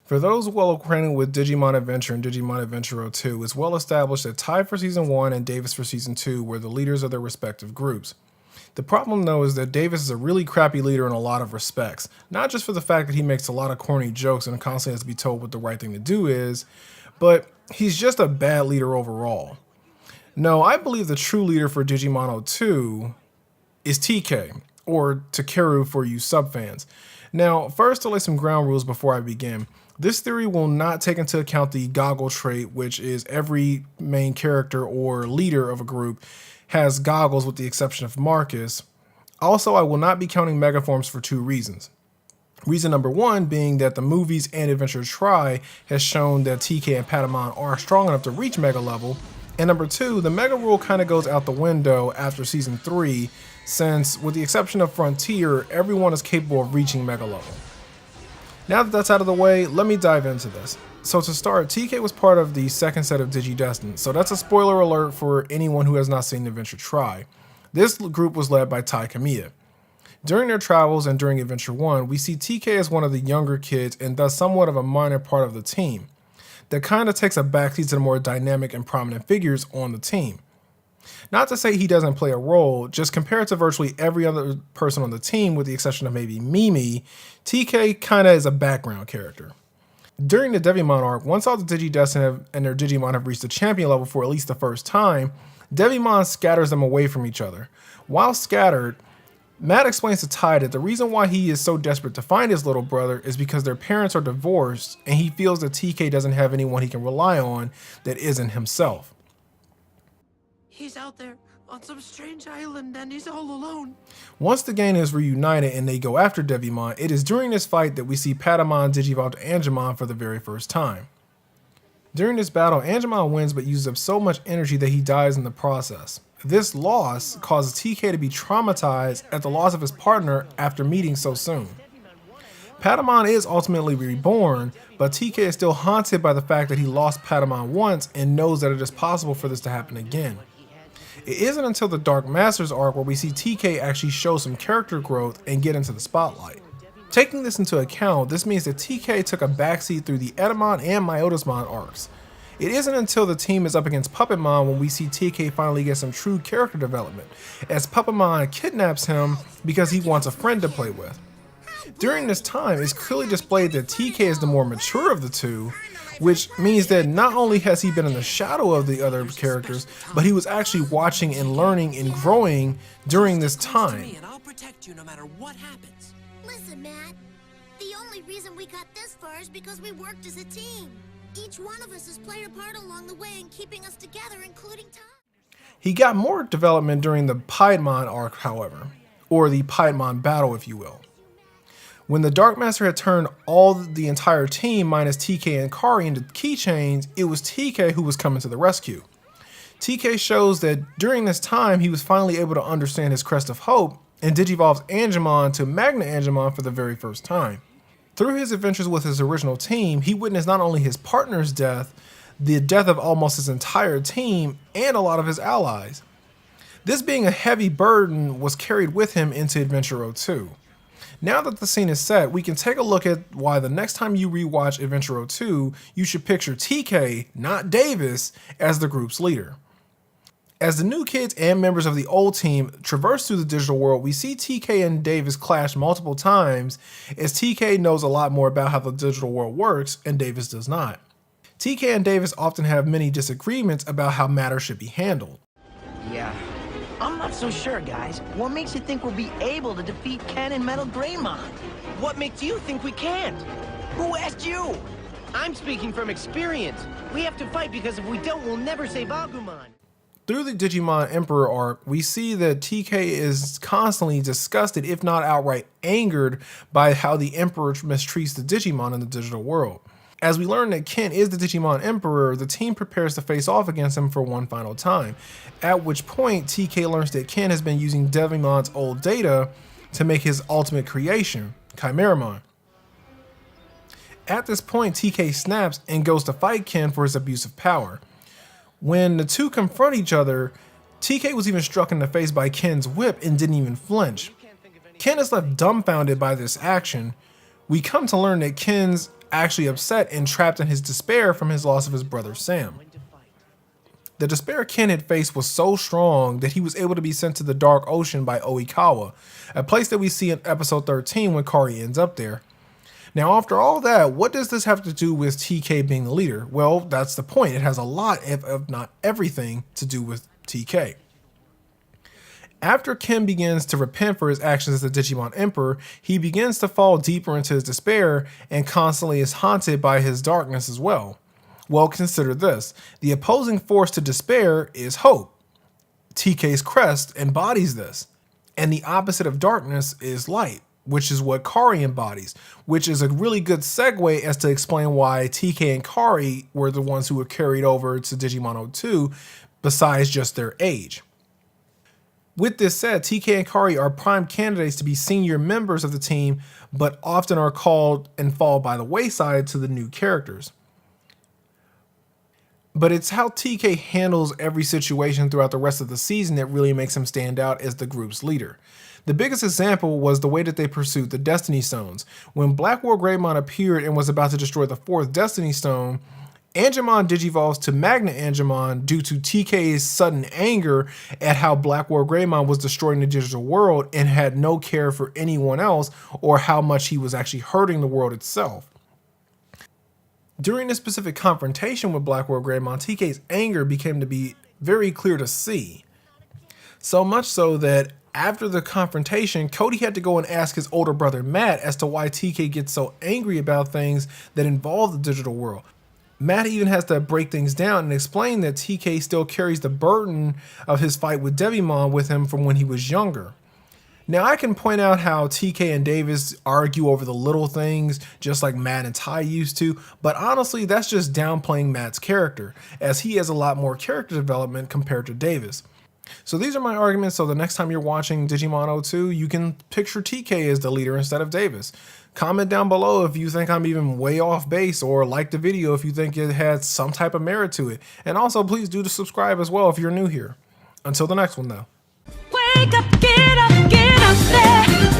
For those well acquainted with Digimon Adventure and Digimon Adventure 02, it's well established that Ty for Season 1 and Davis for Season 2 were the leaders of their respective groups. The problem though is that Davis is a really crappy leader in a lot of respects, not just for the fact that he makes a lot of corny jokes and constantly has to be told what the right thing to do is, but he's just a bad leader overall. No, I believe the true leader for Digimon 02 is TK, or Takeru for you subfans. Now, first to lay some ground rules before I begin. This theory will not take into account the goggle trait, which is every main character or leader of a group has goggles with the exception of Marcus. Also, I will not be counting megaforms for two reasons. Reason number one being that the movies and Adventure Try has shown that TK and Patamon are strong enough to reach Mega level. And number two, the Mega rule kind of goes out the window after Season 3, since with the exception of Frontier, everyone is capable of reaching Mega level. Now that that's out of the way, let me dive into this. So to start, TK was part of the second set of Digidestined, so that's a spoiler alert for anyone who has not seen Adventure Try. This group was led by Tai Kamiya. During their travels and during Adventure 1, we see TK as one of the younger kids and thus somewhat of a minor part of the team. That kind of takes a backseat to the more dynamic and prominent figures on the team. Not to say he doesn't play a role, just compared to virtually every other person on the team with the exception of maybe Mimi, TK kinda is a background character. During the Devimon arc, once all the Digidestined and their Digimon have reached the champion level for at least the first time, Devimon scatters them away from each other. While scattered, Matt explains to Ty that the reason why he is so desperate to find his little brother is because their parents are divorced and he feels that TK doesn't have anyone he can rely on that isn't himself. He's out there on some strange island and he's all alone. Once the gang is reunited and they go after Devimon, it is during this fight that we see Patamon digivolve to Angemon for the very first time. During this battle, Angemon wins but uses up so much energy that he dies in the process. This loss causes TK to be traumatized at the loss of his partner after meeting so soon. Patamon is ultimately reborn, but TK is still haunted by the fact that he lost Patamon once and knows that it is possible for this to happen again. It isn't until the Dark Masters arc where we see TK actually show some character growth and get into the spotlight. Taking this into account, this means that TK took a backseat through the Etamon and Myotismon arcs. It isn't until the team is up against Puppetmon when we see TK finally get some true character development, as Puppetmon kidnaps him because he wants a friend to play with. During this time, it's clearly displayed that TK is the more mature of the two, which means that not only has he been in the shadow of the other characters, but he was actually watching and learning and growing during this time. I'll protect you no matter what happens. Listen, Matt. The only reason we got this far is because we worked as a team. Each one of us has played a part along the way in keeping us together, including Tom. He got more development during the Piedmon arc, however, or the Piedmon battle, if you will. When the Dark Master had turned the entire team minus TK and Kari into keychains, it was TK who was coming to the rescue. TK shows that during this time he was finally able to understand his crest of hope and digivolves Angemon to Magna Angemon for the very first time. Through his adventures with his original team, he witnessed not only his partner's death, the death of almost his entire team, and a lot of his allies. This being a heavy burden was carried with him into Adventure 02. Now that the scene is set, we can take a look at why the next time you rewatch Adventure 02, you should picture TK, not Davis, as the group's leader. As the new kids and members of the old team traverse through the digital world, we see TK and Davis clash multiple times, as TK knows a lot more about how the digital world works and Davis does not. TK and Davis often have many disagreements about how matters should be handled. Yeah, I'm not so sure, guys. What makes you think we'll be able to defeat Ken and Metal Greymon? What makes you think we can't? Who asked you? I'm speaking from experience. We have to fight because if we don't, we'll never save Agumon. Through the Digimon Emperor arc, we see that TK is constantly disgusted, if not outright angered, by how the Emperor mistreats the Digimon in the digital world. As we learn that Ken is the Digimon Emperor, the team prepares to face off against him for one final time, at which point TK learns that Ken has been using Devimon's old data to make his ultimate creation, Chimeramon. At this point, TK snaps and goes to fight Ken for his abuse of power. When the two confront each other, TK was even struck in the face by Ken's whip and didn't even flinch. Ken is left dumbfounded by this action, We come to learn that Ken's actually upset and trapped in his despair from his loss of his brother Sam. The despair Ken had faced was so strong that he was able to be sent to the Dark Ocean by Oikawa, a place that we see in episode 13 when Kari ends up there. Now, after all that, what does this have to do with TK being the leader? Well, that's the point. It has a lot, if not everything, to do with TK. After Ken begins to repent for his actions as the Digimon Emperor, he begins to fall deeper into his despair and constantly is haunted by his darkness as well. Well, consider this. The opposing force to despair is hope. TK's crest embodies this. And the opposite of darkness is light, which is what Kari embodies, which is a really good segue as to explain why TK and Kari were the ones who were carried over to Digimon 02 besides just their age. With this said, TK and Kari are prime candidates to be senior members of the team, but often are called and fall by the wayside to the new characters. But it's how TK handles every situation throughout the rest of the season that really makes him stand out as the group's leader. The biggest example was the way that they pursued the Destiny Stones. When Black War Greymon appeared and was about to destroy the 4th Destiny Stone, Angemon digivolves to Magna Angemon due to TK's sudden anger at how Black War Greymon was destroying the digital world and had no care for anyone else or how much he was actually hurting the world itself. During this specific confrontation with Black War Greymon, TK's anger became to be very clear to see. So much so that after the confrontation, Cody had to go and ask his older brother Matt as to why TK gets so angry about things that involve the digital world. Matt even has to break things down and explain that TK still carries the burden of his fight with Devimon with him from when he was younger. Now, I can point out how TK and Davis argue over the little things, just like Matt and Ty used to, but honestly, that's just downplaying Matt's character, as he has a lot more character development compared to Davis. So these are my arguments, so the next time you're watching Digimon 02, you can picture TK as the leader instead of Davis. Comment down below if you think I'm even way off base, or like the video if you think it had some type of merit to it. And also, please do subscribe as well if you're new here. Until the next one, though. Wake up, get up there.